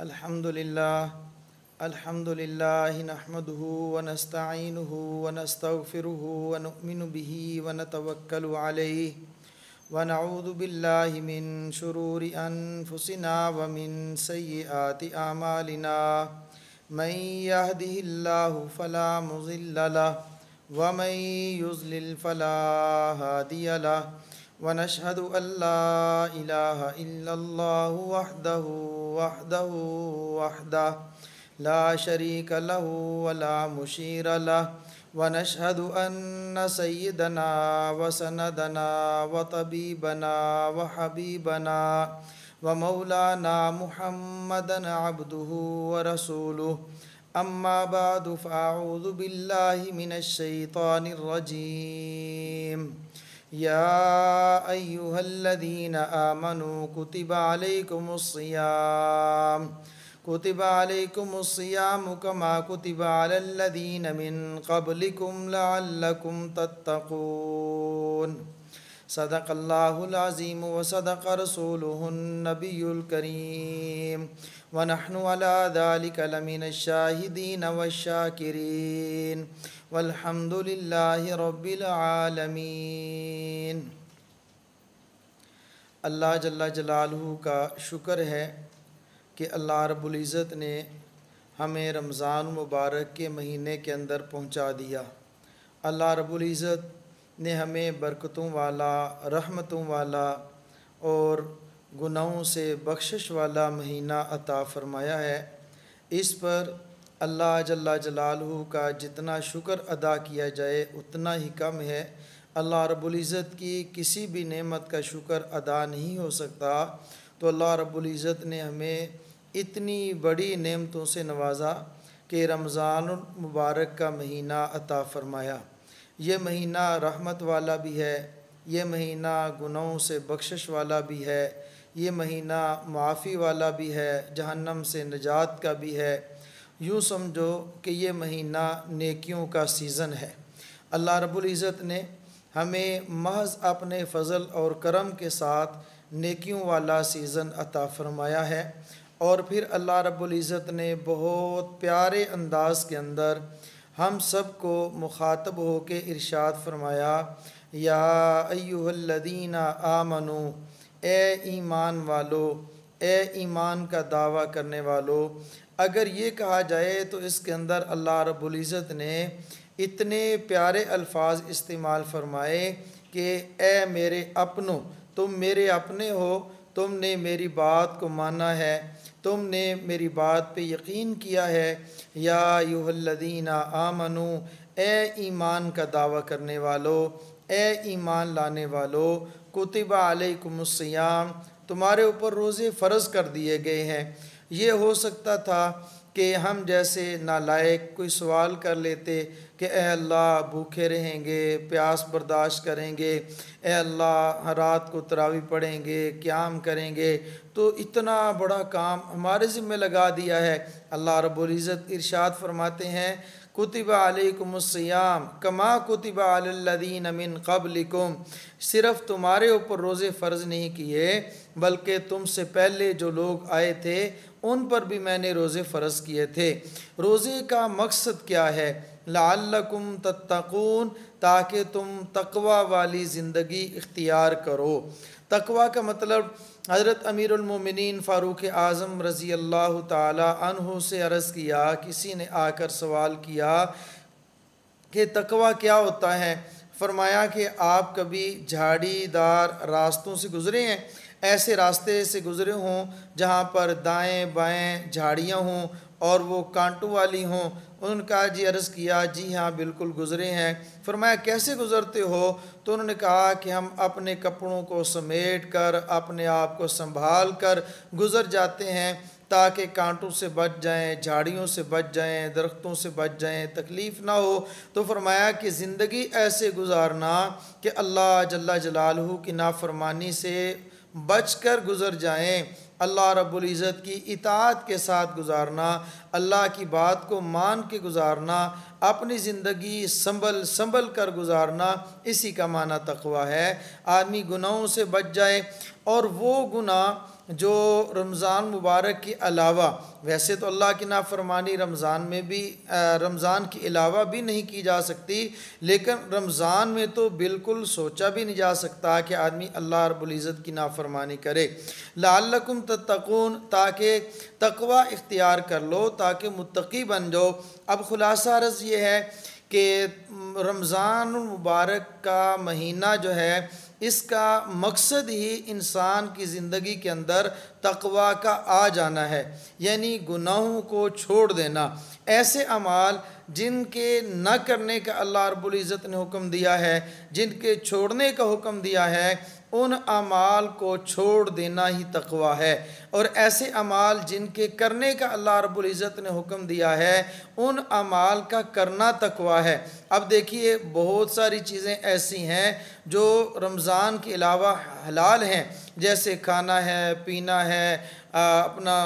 الحمد لله نحمده ونستعينه ونستغفره ونؤمن به ونتوكل عليه ونعوذ بالله من شرور أنفسنا ومن سيئات أعمالنا من يهده الله فلا مضل له ومن يضلل فلا هادي له ونشهد أن لا إله إلا الله وحده لا شريك له ولا مشير له ونشهد أن سيدنا وسندنا وطبيبنا وحبيبنا ومولانا محمدا عبده ورسوله أما بعد فأعوذ بالله من الشيطان الرجيم يا أيها الذين آمنوا كتب عليكم الصيام كما كتب على الذين من قبلكم لعلكم تتقون صدق الله العظيم وصدق رسوله النبي الكريم ونحن على ذلك لمن الشاهدين والشاكرين والحمد لله رب العالمین۔ اللہ جل جلالہ کا شکر ہے کہ اللہ رب العزت نے ہمیں رمضان مبارک کے مہینے کے اندر پہنچا دیا۔ اللہ رب العزت نے ہمیں برکتوں والا، رحمتوں والا اور گناہوں سے بخشش والا مہینہ عطا فرمایا ہے۔ اس پر اللہ جل جلالہ کا جتنا شکر ادا کیا جائے اتنا ہی کم ہے۔ اللہ رب العزت کی کسی بھی نعمت کا شکر ادا نہیں ہو سکتا، تو اللہ رب العزت نے ہمیں اتنی بڑی نعمتوں سے نوازا کہ رمضان المبارک کا مہینہ عطا فرمایا۔ یہ مہینہ رحمت والا بھی ہے، یہ مہینہ گناہوں سے بخشش والا بھی ہے، یہ مہینہ معافی والا بھی ہے، جہنم سے نجات کا بھی ہے۔ یوں سمجھو کہ یہ مہینہ نیکیوں کا سیزن ہے۔ اللہ رب العزت نے ہمیں محض اپنے فضل اور کرم کے ساتھ نیکیوں والا سیزن عطا فرمایا ہے، اور پھر اللہ رب العزت نے بہت پیارے انداز کے اندر ہم سب کو مخاطب ہو کے ارشاد فرمایا، یا ایھا الذین آمنو، اے ایمان والو، اے ایمان کا دعویٰ کرنے والو۔ اگر یہ کہا جائے تو اس کے اندر اللہ رب العزت نے اتنے پیارے الفاظ استعمال فرمائے کہ اے میرے اپنوں، تم میرے اپنے ہو، تم نے میری بات کو مانا ہے، تم نے میری بات پہ یقین کیا ہے۔ یا ایھا الذین آمنو، اے ایمان کا دعویٰ کرنے والو، اے ایمان لانے والو، کتب علیکم الصیام، تمہارے اوپر روزے فرض کر دیے گئے ہیں۔ یہ ہو سکتا تھا کہ ہم جیسے نالائق کوئی سوال کر لیتے کہ اے اللہ بھوکے رہیں گے، پیاس برداشت کریں گے، اے اللہ رات کو تراویح پڑھیں گے، قیام کریں گے، تو اتنا بڑا کام ہمارے ذمہ لگا دیا ہے۔ اللہ رب العزت ارشاد فرماتے ہیں، کتب علیکم الصیام کما کتب علی الذین من قبلکم، صرف تمہارے اوپر روزے فرض نہیں کیے بلکہ تم سے پہلے جو لوگ آئے تھے ان پر بھی میں نے روزے فرض کیے تھے۔ روزے کا مقصد کیا ہے؟ لعلکم تتقون، تاکہ تم تقوی والی زندگی اختیار کرو۔ تقوی کا مطلب حضرت امیر المومنین فاروق اعظم رضی اللہ تعالی عنہ سے عرض کیا، کسی نے آ کر سوال کیا کہ تقوی کیا ہوتا ہے؟ فرمایا کہ آپ کبھی جھاڑی دار راستوں سے گزرے ہیں؟ ایسے راستے سے گزرے ہوں جہاں پر دائیں بائیں جھاڑیاں ہوں اور وہ کانٹوں والی ہوں؟ ان کا عرض کیا جی ہاں بالکل گزرے ہیں۔ فرمایا کیسے گزرتے ہو؟ تو انہوں نے کہا کہ ہم اپنے کپڑوں کو سمیٹ کر، اپنے آپ کو سنبھال کر گزر جاتے ہیں تاکہ کانٹوں سے بچ جائیں، جھاڑیوں سے بچ جائیں، درختوں سے بچ جائیں، تکلیف نہ ہو۔ تو فرمایا کہ زندگی ایسے گزارنا کہ اللہ جل جلالہ کی نافرمانی سے بچ کر گزر جائیں، اللہ رب العزت کی اطاعت کے ساتھ گزارنا، اللہ کی بات کو مان کے گزارنا، اپنی زندگی سنبھل کر گزارنا، اسی کا معنی تقوی ہے۔ آدمی گناہوں سے بچ جائے، اور وہ گناہ جو رمضان مبارک کے علاوہ، ویسے تو اللہ کی نافرمانی رمضان کے علاوہ بھی نہیں کی جا سکتی، لیکن رمضان میں تو بالکل سوچا بھی نہیں جا سکتا کہ آدمی اللہ رب العزت کی نافرمانی کرے۔ لعلکم تتقون، تاکہ تقوی اختیار کر لو، تاکہ متقی بن جاؤ۔ اب خلاصہ عرض یہ ہے کہ رمضان المبارک کا مہینہ جو ہے، اس کا مقصد ہی انسان کی زندگی کے اندر تقوی کا آ جانا ہے، یعنی گناہوں کو چھوڑ دینا، ایسے اعمال جن کے نہ کرنے کا اللہ رب العزت نے حکم دیا ہے، جن کے چھوڑنے کا حکم دیا ہے، ان اعمال کو چھوڑ دینا ہی تقوی ہے، اور ایسے اعمال جن کے کرنے کا اللہ رب العزت نے حکم دیا ہے، ان اعمال کا کرنا تقوی ہے۔ اب دیکھیے بہت ساری چیزیں ایسی ہیں جو رمضان کے علاوہ حلال ہیں، جیسے کھانا ہے، پینا ہے، اپنا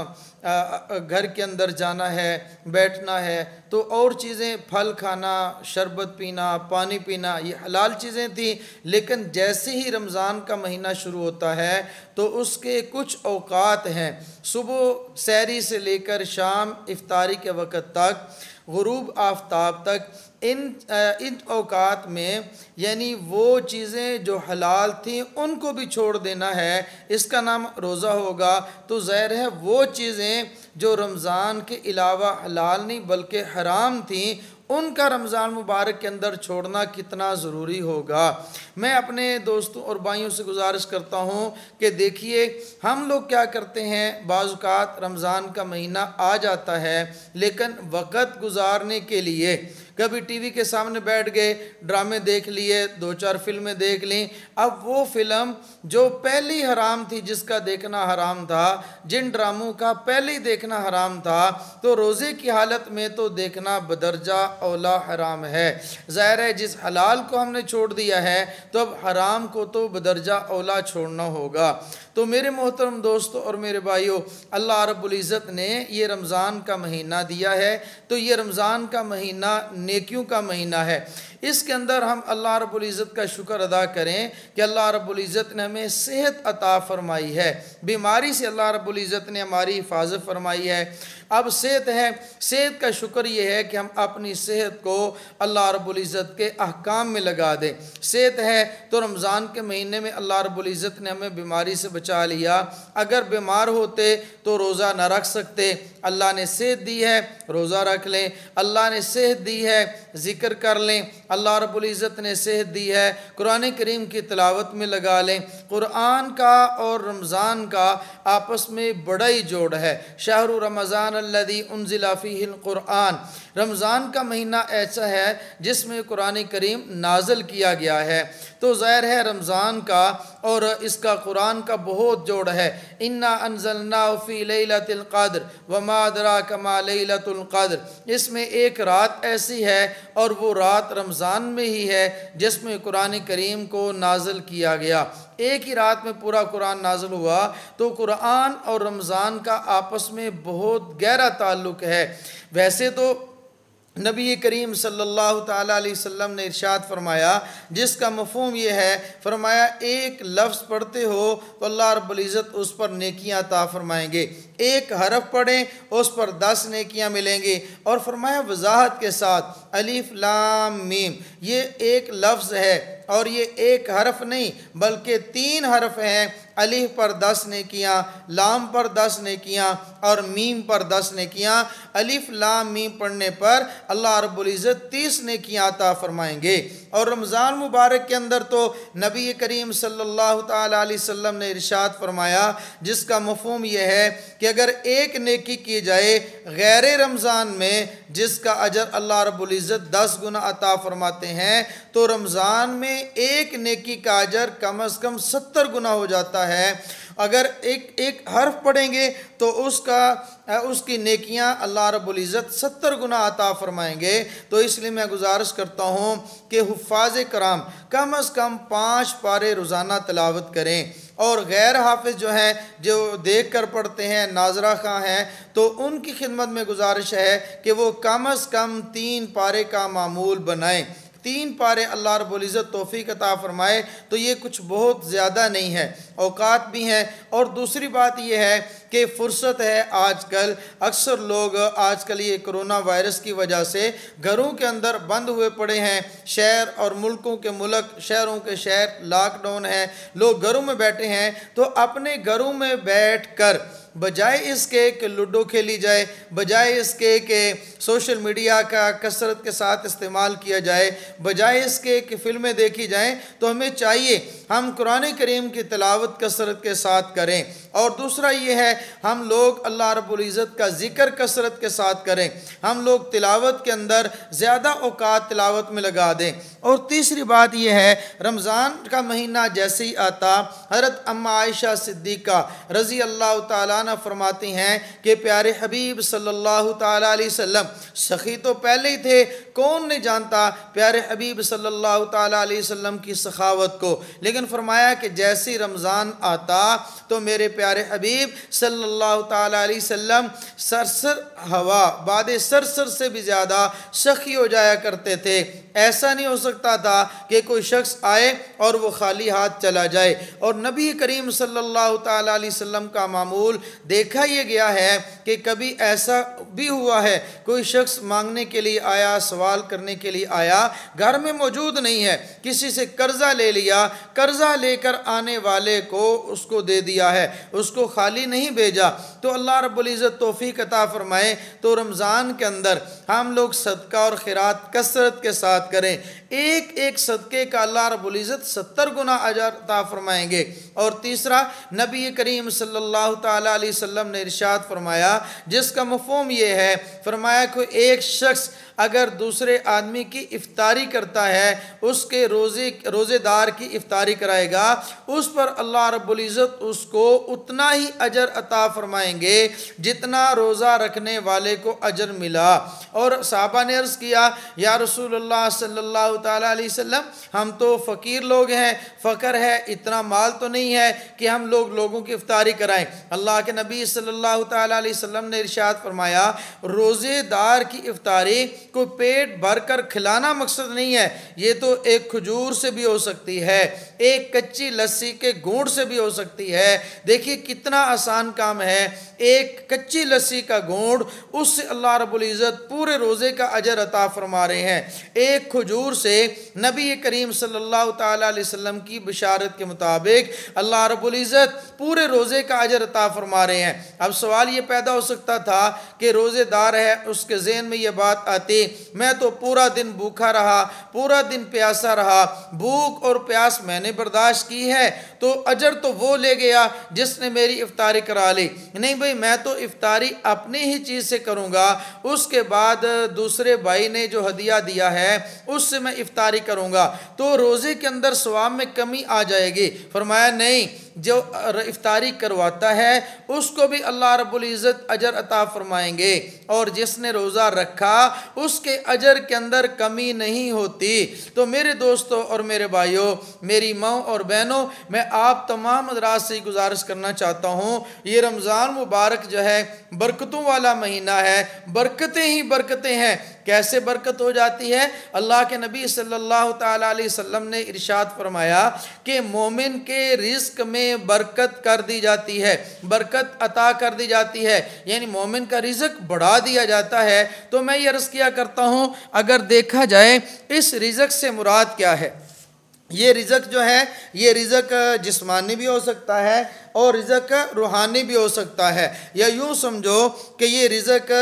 گھر کے اندر جانا ہے، بیٹھنا ہے، تو اور چیزیں، پھل کھانا، شربت پینا، پانی پینا، یہ حلال چیزیں تھیں، لیکن جیسے ہی رمضان کا مہینہ شروع ہوتا ہے تو اس کے کچھ اوقات ہیں، صبح سحری سے لے کر شام افطاری کے وقت تک، غروب آفتاب تک، ان اوقات میں یعنی وہ چیزیں جو حلال تھیں ان کو بھی چھوڑ دینا ہے، اس کا نام روزہ ہوگا۔ تو ظاہر ہے وہ چیزیں جو رمضان کے علاوہ حلال نہیں بلکہ حرام تھیں، ان کا رمضان مبارک کے اندر چھوڑنا کتنا ضروری ہوگا۔ میں اپنے دوستوں اور بھائیوں سے گزارش کرتا ہوں کہ دیکھیے ہم لوگ کیا کرتے ہیں، بعض اوقات رمضان کا مہینہ آ جاتا ہے، لیکن وقت گزارنے کے لیے کبھی ٹی وی کے سامنے بیٹھ گئے، ڈرامے دیکھ لیے، 2-4 فلمیں دیکھ لیں۔ اب وہ فلم جو پہلی حرام تھی، جس کا دیکھنا حرام تھا، جن ڈراموں کا پہلے دیکھنا حرام تھا، تو روزے کی حالت میں تو دیکھنا بدرجہ اولا حرام ہے۔ ظاہر ہے جس حلال کو ہم نے چھوڑ دیا ہے تو اب حرام کو تو بدرجہ اولا چھوڑنا ہوگا۔ تو میرے محترم دوستو اور میرے بھائیو، اللہ رب العزت نے یہ رمضان کا مہینہ دیا ہے، تو یہ رمضان کا مہینہ نیکیوں کا مہینہ ہے۔ اس کے اندر ہم اللہ رب العزت کا شکر ادا کریں کہ اللہ رب العزت نے ہمیں صحت عطا فرمائی ہے، بیماری سے اللہ رب العزت نے ہماری حفاظت فرمائی ہے۔ اب صحت ہے، صحت کا شکر یہ ہے کہ ہم اپنی صحت کو اللہ رب العزت کے احکام میں لگا دیں۔ صحت ہے تو رمضان کے مہینے میں اللہ رب العزت نے ہمیں بیماری سے بچا لیا۔ اگر بیمار ہوتے تو روزہ نہ رکھ سکتے، اللہ نے صحت دی ہے، روزہ رکھ لیں۔ اللہ نے صحت دی ہے، ذکر کر لیں۔ اللہ رب العزت نے صحت دی ہے، قرآن کریم کی تلاوت میں لگا لیں۔ قرآن کا اور رمضان کا آپس میں بڑا ہی جوڑ ہے۔ شہر رمضان الذی انزل فیہ القرآن، رمضان کا مہینہ ایسا ہے جس میں قرآن کریم نازل کیا گیا ہے۔ تو ظاہر ہے رمضان کا اور اس کا قرآن کا بہت جوڑ ہے۔ انا انزلناہ فی لیلۃ القدر وما ادراک ما لیلۃ القدر، اس میں ایک رات ایسی ہے اور وہ رات رمضان میں ہی ہے جس میں قرآن کریم کو نازل کیا گیا۔ ایک ہی رات میں پورا قرآن نازل ہوا، تو قرآن اور رمضان کا آپس میں بہت گہرا تعلق ہے۔ ویسے تو نبی کریم صلی اللہ تعالیٰ علیہ وسلم نے ارشاد فرمایا، جس کا مفہوم یہ ہے، فرمایا ایک لفظ پڑھتے ہو تو اللہ رب العزت اس پر نیکیاں عطا فرمائیں گے، ایک حرف پڑھیں اس پر 10 نیکیاں ملیں گے، اور فرمایا وضاحت کے ساتھ الف لام میم، یہ ایک لفظ ہے اور یہ ایک حرف نہیں بلکہ 3 حرف ہیں۔ الف پر 10 نیکیاں، لام پر 10 نیکیاں اور میم پر 10 نیکیاں۔ الف لام میم پڑھنے پر اللہ رب العزت 30 نیکیاں عطا فرمائیں گے۔ اور رمضان مبارک کے اندر تو نبی کریم صلی اللہ تعالیٰ علیہ وسلم نے ارشاد فرمایا، جس کا مفہوم یہ ہے کہ اگر ایک نیکی کی جائے غیر رمضان میں، جس کا اجر اللہ رب العزت 10 گنا عطا فرماتے ہیں، تو رمضان میں ایک نیکی کا اجر کم از کم 70 گنا ہو جاتا ہے۔ اگر ایک حرف پڑھیں گے تو اس کی نیکیاں اللہ رب العزت 70 گنا عطا فرمائیں گے۔ تو اس لیے میں گزارش کرتا ہوں کہ حفاظ کرام کم از کم 5 پارے روزانہ تلاوت کریں، اور غیر حافظ جو ہیں، جو دیکھ کر پڑھتے ہیں، ناظرہ خواں ہیں، تو ان کی خدمت میں گزارش ہے کہ وہ کم از کم 3 پارے کا معمول بنائیں۔ 3 پارے اللہ رب العزت توفیق عطا فرمائے تو یہ کچھ بہت زیادہ نہیں ہے۔ اوقات بھی ہیں، اور دوسری بات یہ ہے کہ فرصت ہے آج کل۔ اکثر لوگ آج کل یہ کرونا وائرس کی وجہ سے گھروں کے اندر بند ہوئے پڑے ہیں، شہر اور ملکوں کے ملک، شہروں کے شہر لاک ڈاؤن ہے، لوگ گھروں میں بیٹھے ہیں۔ تو اپنے گھروں میں بیٹھ کر بجائے اس کے کہ لوڈو کھیلی جائے، بجائے اس کے کہ سوشل میڈیا کا کثرت کے ساتھ استعمال کیا جائے، بجائے اس کے کہ فلمیں دیکھی جائیں، تو ہمیں چاہیے ہم قرآن کریم کی تلاوت کثرت کے ساتھ کریں۔ اور دوسرا یہ ہے ہم لوگ اللہ رب العزت کا ذکر کثرت کے ساتھ کریں، ہم لوگ تلاوت کے اندر زیادہ اوقات تلاوت میں لگا دیں۔ اور تیسری بات یہ ہے رمضان کا مہینہ جیسے ہی آتا، حضرت اماں عائشہ صدیقہ رضی اللہ تعالیٰ عنہ فرماتی ہیں کہ پیارے حبیب صلی اللہ تعالیٰ علیہ وسلم، سخی تو پہلے ہی تھے، کون نہیں جانتا پیارے حبیب صلی اللہ تعالیٰ علیہ وسلم کی سخاوت کو، لیکن فرمایا کہ جیسی رمضان آتا تو میرے پیارے حبیب صلی اللہ تعالیٰ علیہ وسلم سرسر ہوا، باد سرسر سے بھی زیادہ سخی ہو جایا کرتے تھے۔ ایسا نہیں ہو سکتا تھا کہ کوئی شخص آئے اور وہ خالی ہاتھ چلا جائے۔ اور نبی کریم صلی اللہ تعالیٰ علیہ وسلم کا معمول دیکھا یہ گیا ہے کہ کبھی ایسا بھی ہوا ہے کوئی شخص مانگنے کے لیے آیا، سوال کرنے کے لیے آیا، گھر میں موجود نہیں ہے، کسی سے قرضہ لے لیا، قرضہ لے کر آنے والے کو اس کو دے دیا ہے، اس کو خالی نہیں بھیجا۔ تو اللہ رب العزت توفیق عطا فرمائے تو رمضان کے اندر ہم لوگ صدقہ اور خیرات کثرت کے ساتھ کریں، ایک ایک صدقے کا اللہ رب العزت 70 گنا اجر عطا فرمائیں گے۔ اور تیسرا نبی کریم صلی اللہ تعالیٰ علیہ وسلم نے ارشاد فرمایا، جس کا مفہوم یہ ہے، فرمایا کہ ایک شخص اگر دوسرے آدمی کی افطاری کرتا ہے، اس کے روزے دار کی افطاری کرائے گا، اس پر اللہ رب العزت اس کو اتنا ہی اجر عطا فرمائیں گے جتنا روزہ رکھنے والے کو اجر ملا۔ اور صحابہ نے عرض کیا یا رسول اللہ صلی اللہ تعالیٰ علیہ وسلم، ہم تو فقیر لوگ ہیں، فقر ہے، اتنا مال تو نہیں ہے کہ ہم لوگوں کی افطاری کرائیں۔ اللہ کے نبی صلی اللہ تعالیٰ علیہ وسلم نے ارشاد فرمایا، روزے دار کی افطاری کو پیٹ بھر کر کھلانا مقصد نہیں ہے، یہ تو ایک کھجور سے بھی ہو سکتی ہے، ایک کچی لسی کے گھونٹ سے بھی ہو سکتی ہے۔ دیکھیے کتنا آسان کام ہے، ایک کچی لسی کا گھونٹ، اس سے اللہ رب العزت پورے روزے کا اجر عطا فرما رہے ہیں۔ ایک کھجور سے نبی کریم صلی اللہ تعالیٰ علیہ وسلم کی بشارت کے مطابق اللہ رب العزت پورے روزے کا اجر عطا فرما رہے ہیں۔ اب سوال یہ پیدا ہو سکتا تھا کہ روزے دار ہے، اس کے ذہن میں یہ بات آتی، میں تو پورا دن بھوکا رہا، پورا دن پیاسا رہا، بھوک اور پیاس میں نے برداشت کی ہے، تو اجر تو وہ لے گیا جس نے میری افطاری کرا لی۔ نہیں بھئی، میں تو افطاری اپنی ہی چیز سے کروں گا، اس کے بعد دوسرے بھائی نے جو ہدیہ دیا ہے اس سے میں افطاری کروں گا، تو روزے کے اندر ثواب میں کمی آ جائے گی۔ فرمایا نہیں، جو افطاری کرواتا ہے اس کو بھی اللہ رب العزت اجر عطا فرمائیں گے، اور جس نے روزہ رکھا اس کے اجر کے اندر کمی نہیں ہوتی۔ تو میرے دوستوں اور میرے بھائیوں، میری ماں اور بہنوں، میں آپ تمام حضرات سے گزارش کرنا چاہتا ہوں، یہ رمضان مبارک جو ہے برکتوں والا مہینہ ہے، برکتیں ہی برکتیں ہیں۔ کیسے برکت ہو جاتی ہے؟ اللہ کے نبی صلی اللہ تعالیٰ علیہ وسلم نے ارشاد فرمایا کہ مومن کے رزق میں برکت کر دی جاتی ہے، برکت عطا کر دی جاتی ہے، یعنی مومن کا رزق بڑھا دیا جاتا ہے۔ تو میں یہ عرض کیا کرتا ہوں، اگر دیکھا جائے اس رزق سے مراد کیا ہے؟ یہ رزق جو ہے، یہ رزق جسمانی بھی ہو سکتا ہے اور رزق روحانی بھی ہو سکتا ہے، یا یوں سمجھو کہ یہ رزق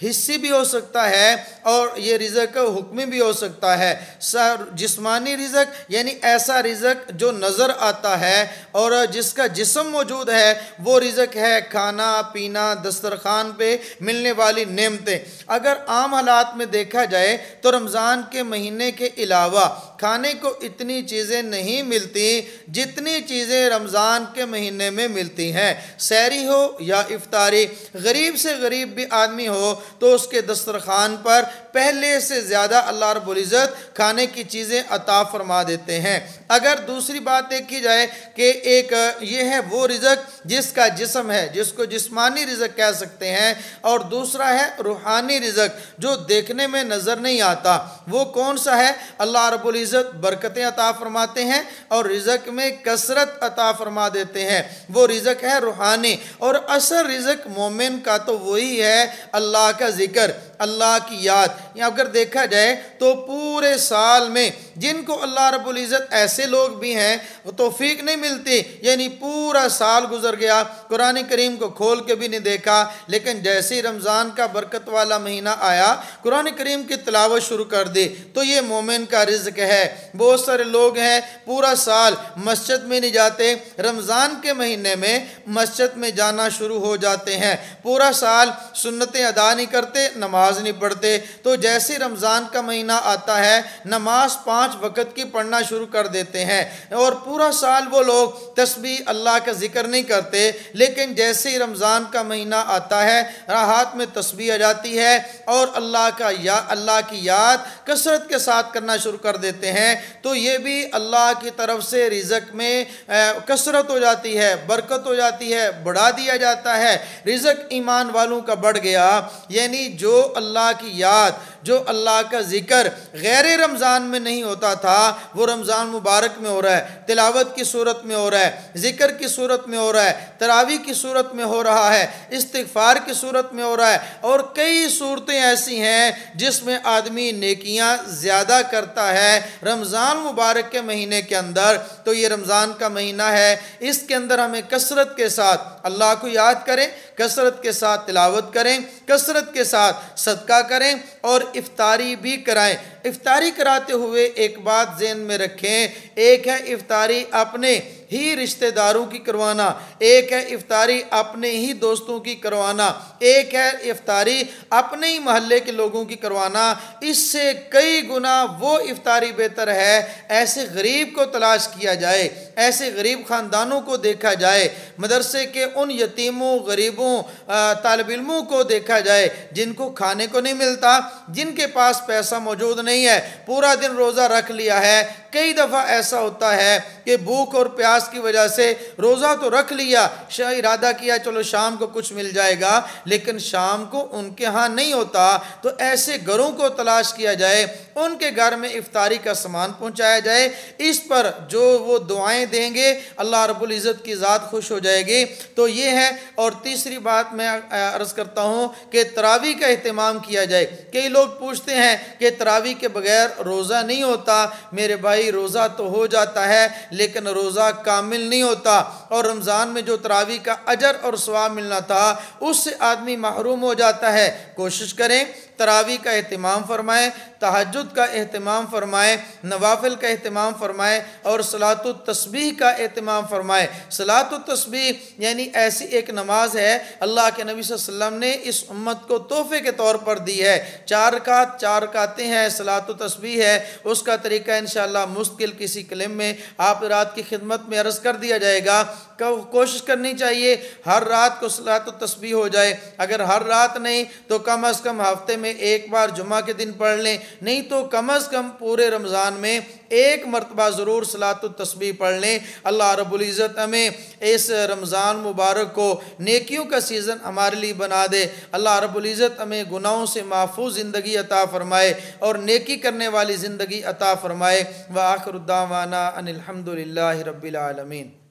حصی بھی ہو سکتا ہے اور یہ رزق حکمی بھی ہو سکتا ہے۔ جسمانی رزق یعنی ایسا رزق جو نظر آتا ہے اور جس کا جسم موجود ہے، وہ رزق ہے کھانا پینا، دسترخوان پہ ملنے والی نعمتیں۔ اگر عام حالات میں دیکھا جائے تو رمضان کے مہینے کے علاوہ کھانے کو اتنی چیزیں نہیں ملتی جتنی چیزیں رمضان کے مہینے میں ملتی ہیں۔ سحری ہو یا افطاری، غریب سے غریب بھی آدمی ہو تو اس کے دسترخوان پر پہلے سے زیادہ اللہ رب العزت کھانے کی چیزیں عطا فرما دیتے ہیں۔ اگر دوسری بات دیکھی جائے کہ ایک یہ ہے وہ رزق جس کا جسم ہے، جس کو جسمانی رزق کہہ سکتے ہیں، اور دوسرا ہے روحانی رزق جو دیکھنے میں نظر نہیں آتا۔ وہ کون سا ہے؟ اللہ رب العزت برکتیں عطا فرماتے ہیں اور رزق میں کثرت عطا فرما دیتے ہیں، وہ رزق ہے روحانی۔ اور اصل رزق مومن کا تو وہی ہے اللہ کا ذکر، اللہ کی یاد۔ یا اگر دیکھا جائے تو پورے سال میں جن کو اللہ رب العزت ایسے لوگ بھی ہیں وہ توفیق نہیں ملتی، یعنی پورا سال گزر گیا قرآن کریم کو کھول کے بھی نہیں دیکھا، لیکن جیسے ہی رمضان کا برکت والا مہینہ آیا قرآن کریم کی تلاوت شروع کر دی، تو یہ مومن کا رزق ہے۔ بہت سارے لوگ ہیں پورا سال مسجد میں نہیں جاتے، رمضان کے مہینے میں مسجد میں جانا شروع ہو جاتے ہیں، پورا سال سنتیں ادا نہیں کرتے، نماز نہیں پڑھتے، تو جیسے رمضان کا مہینہ آتا ہے نماز 5 وقت کی پڑھنا شروع کر دیتے ہیں، اور پورا سال وہ لوگ تسبیح اللہ کا ذکر نہیں کرتے، لیکن جیسے ہی رمضان کا مہینہ آتا ہے ہاتھ میں تسبیح آ جاتی ہے اور اللہ کی یاد کثرت کے ساتھ کرنا شروع کر دیتے ہیں، تو یہ بھی اللہ کی طرف سے رزق میں کثرت ہو جاتی ہے، برکت ہو جاتی ہے، بڑھا دیا جاتا ہے۔ رزق ایمان والوں کا بڑھ گیا، یعنی جو اللہ کی یاد، جو اللہ کا ذکر غیر رمضان میں نہیں ہوتا تھا وہ رمضان مبارک میں ہو رہا ہے، تلاوت کی صورت میں ہو رہا ہے، ذکر کی صورت میں ہو رہا ہے، تراویح کی صورت میں ہو رہا ہے، استغفار کی صورت میں ہو رہا ہے، اور کئی صورتیں ایسی ہیں جس میں آدمی نیکیاں زیادہ کرتا ہے رمضان مبارک کے مہینے کے اندر۔ تو یہ رمضان کا مہینہ ہے، اس کے اندر ہمیں کثرت کے ساتھ اللہ کو یاد کریں، کثرت کے ساتھ تلاوت کریں، کثرت کے ساتھ صدقہ کریں اور افطاری بھی کرائیں۔ افطاری کراتے ہوئے ایک بات ذہن میں رکھیں، ایک ہے افطاری اپنے ہی رشتہ داروں کی کروانا، ایک ہے افطاری اپنے ہی دوستوں کی کروانا، ایک ہے افطاری اپنے ہی محلے کے لوگوں کی کروانا۔ اس سے کئی گنا وہ افطاری بہتر ہے ایسے غریب کو تلاش کیا جائے، ایسے غریب خاندانوں کو دیکھا جائے، مدرسے کے ان یتیموں، غریبوں، طالب علموں کو دیکھا جائے جن کو کھانے کو نہیں ملتا، جن کے پاس پیسہ موجود نہیں ہے، پورا دن روزہ رکھ لیا ہے۔ کئی دفعہ ایسا ہوتا ہے کہ بھوک اور پیاس کی وجہ سے روزہ تو رکھ لیا، ارادہ کیا چلو شام کو کچھ مل جائے گا، لیکن شام کو ان کے ہاں نہیں ہوتا، تو ایسے گھروں کو تلاش کیا جائے، ان کے گھر میں افطاری کا سامان پہنچایا جائے، اس پر جو وہ دعائیں دیں گے اللہ رب العزت کی ذات خوش ہو جائے گی۔ تو یہ ہے۔ اور تیسری بات میں عرض کرتا ہوں کہ تراویح کا اہتمام کیا جائے۔ کئی لوگ پوچھتے ہیں کہ تراویح کے بغیر روزہ نہیں ہوتا۔ میرے بھائی روزہ تو ہو جاتا ہے لیکن روزہ کامل نہیں ہوتا، اور رمضان میں جو تراویح کا اجر اور ثواب ملنا تھا اس سے آدمی محروم ہو جاتا ہے۔ کوشش کریں تراویح کا اہتمام فرمائیں، تہجد کا اہتمام فرمائیں، نوافل کا اہتمام فرمائیں، اور صلاۃ التسبیح کا اہتمام فرمائیں۔ صلاۃ التسبیح یعنی ایسی ایک نماز ہے اللہ کے نبی صلی اللہ علیہ وسلم نے اس امت کو تحفے کے طور پر دی ہے۔ 4 رکعتیں ہیں، صلاۃ التسبیح ہے۔ اس کا طریقہ انشاءاللہ مستقل کسی کلم میں آپ رات کی خدمت میں عرض کر دیا جائے گا۔ کوشش کرنی چاہیے ہر رات کو صلاۃ التسبیح ہو جائے، اگر ہر رات نہیں تو کم از کم ہفتے میں ایک بار جمعہ کے دن پڑھ لیں، نہیں تو کم از کم پورے رمضان میں ایک مرتبہ ضرور صلاۃ التسبیح پڑھ لیں۔ اللہ رب العزت ہمیں اس رمضان مبارک کو نیکیوں کا سیزن ہمارے لیے بنا دے۔ اللہ رب العزت ہمیں گناہوں سے محفوظ زندگی عطا فرمائے اور نیکی کرنے والی زندگی عطا فرمائے۔ وآخر الدعوانا ان الحمد للہ رب العالمین۔